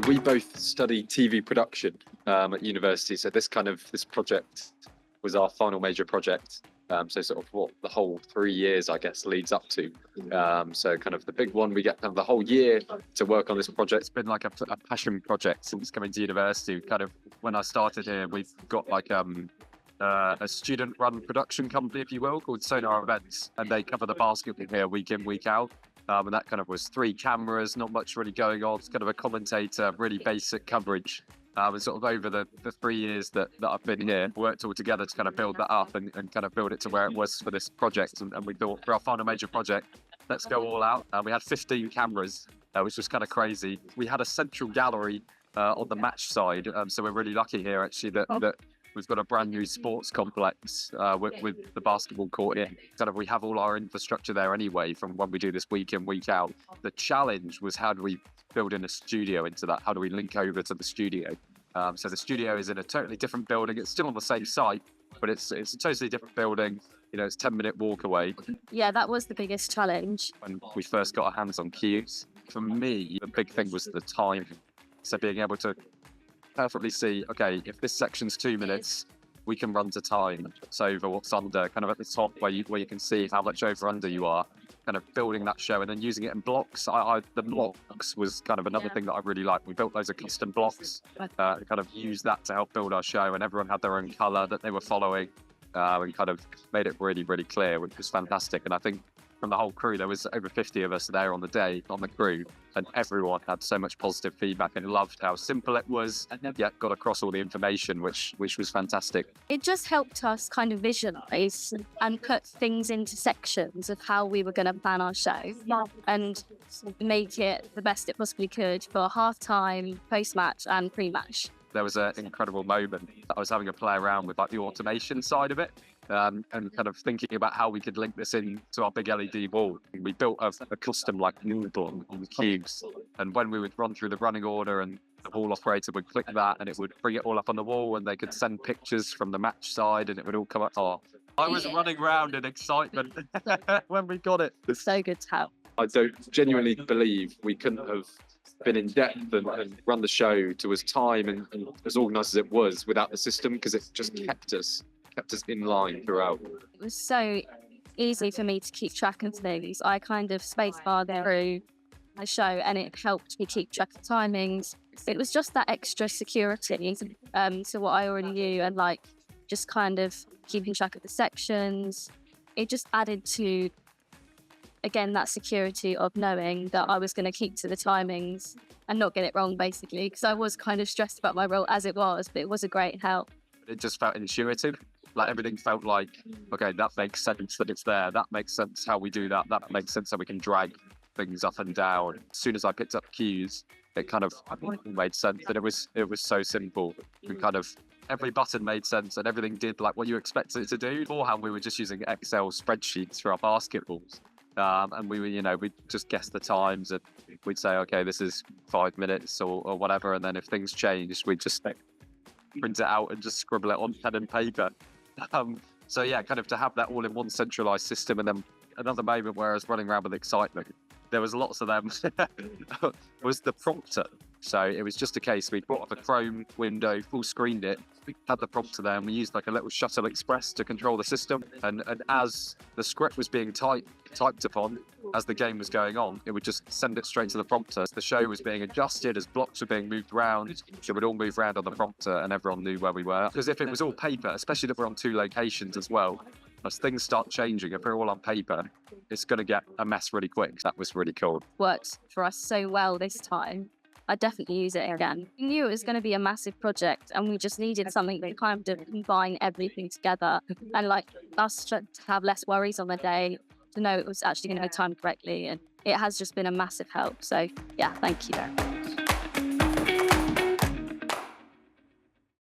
We both studied TV production at university. So this project was our final major project. So sort of what the whole 3 years, I guess, leads up to. So kind of the big one, we get kind of the whole year to work on this project. It's been like a passion project since coming to university. Kind of when I started here, we've got like a student-run production company, if you will, called Sonar Events, and they cover the basketball here week in, week out. And that kind of was 3 cameras, not much really going on. It's kind of a commentator, really basic coverage. And sort of over the 3 years that I've been here, worked all together to kind of build that up and kind of build it to where it was for this project. And we thought for our final major project, let's go all out. We had 15 cameras, which was kind of crazy. We had a central gallery on the match side. So we're really lucky here, actually, that we've got a brand new sports complex with the basketball court in. Kind of we have all our infrastructure there anyway from when we do this week in, week out. The challenge was, how do we build in a studio into that? How do we link over to the studio? So the studio is in a totally different building. It's still on the same site, but it's a totally different building. You know, it's a 10-minute walk away. Yeah, that was the biggest challenge. When we first got our hands on Cuez, for me, the big thing was the time. So being able to perfectly see, okay, if this section's 2 minutes, we can run to time. So over what's under, kind of at the top where you can see how much over under you are, kind of building that show and then using it in blocks. The blocks was kind of another thing that I really liked. We built loads of custom blocks, kind of used that to help build our show, and everyone had their own color that they were following, and kind of made it really, really clear, which was fantastic. And I think from the whole crew, there was over 50 of us there on the day, on the crew, and everyone had so much positive feedback and loved how simple it was, yet got across all the information, which was fantastic. It just helped us kind of visualize and put things into sections of how we were going to plan our show and make it the best it possibly could for halftime, post-match and pre-match. There was an incredible moment that I was having a play around with, like the automation side of it. And kind of thinking about how we could link this in to our big LED wall. We built a custom like noodle on cubes, and when we would run through the running order, and the wall operator would click that and it would bring it all up on the wall, and they could send pictures from the match side and it would all come up. Oh, I was running around in excitement when we got it. It's so good to have. I don't genuinely believe we couldn't have been in depth and run the show to as time and as organised as it was without the system, because it just kept us in line throughout. It was so easy for me to keep track of things. I kind of spacebarred through my show and it helped me keep track of timings. It was just that extra security to what I already knew, and like just kind of keeping track of the sections. It just added to, again, that security of knowing that I was going to keep to the timings and not get it wrong, basically, because I was kind of stressed about my role as it was, but it was a great help. It just felt intuitive. Like everything felt like, okay, that makes sense that it's there. That makes sense how we do that. That makes sense how we can drag things up and down. As soon as I picked up Cuez, it kind of made sense that it was so simple. And kind of every button made sense and everything did like what you expected it to do. Beforehand, we were just using Excel spreadsheets for our basketballs. And we'd just guess the times and we'd say, okay, this is 5 minutes or whatever. And then if things changed, we'd just print it out and just scribble it on pen and paper. So yeah, kind of to have that all in one centralized system. And then another moment where I was running around with excitement, there was lots of them, was the prompter. So it was just a case, we brought up a Chrome window, full screened it, had the prompter there, and we used like a little Shuttle Express to control the system. And as the script was being typed upon, as the game was going on, it would just send it straight to the prompter. As the show was being adjusted, as blocks were being moved around, it would all move around on the prompter and everyone knew where we were. Because if it was all paper, especially if we're on 2 locations as well, as things start changing, if we're all on paper, it's going to get a mess really quick. That was really cool. Worked for us so well this time. I'd definitely use it again. We knew it was going to be a massive project and we just needed something that kind of combine everything together and like us to have less worries on the day, to know it was actually going to be timed correctly. And it has just been a massive help. So yeah, thank you.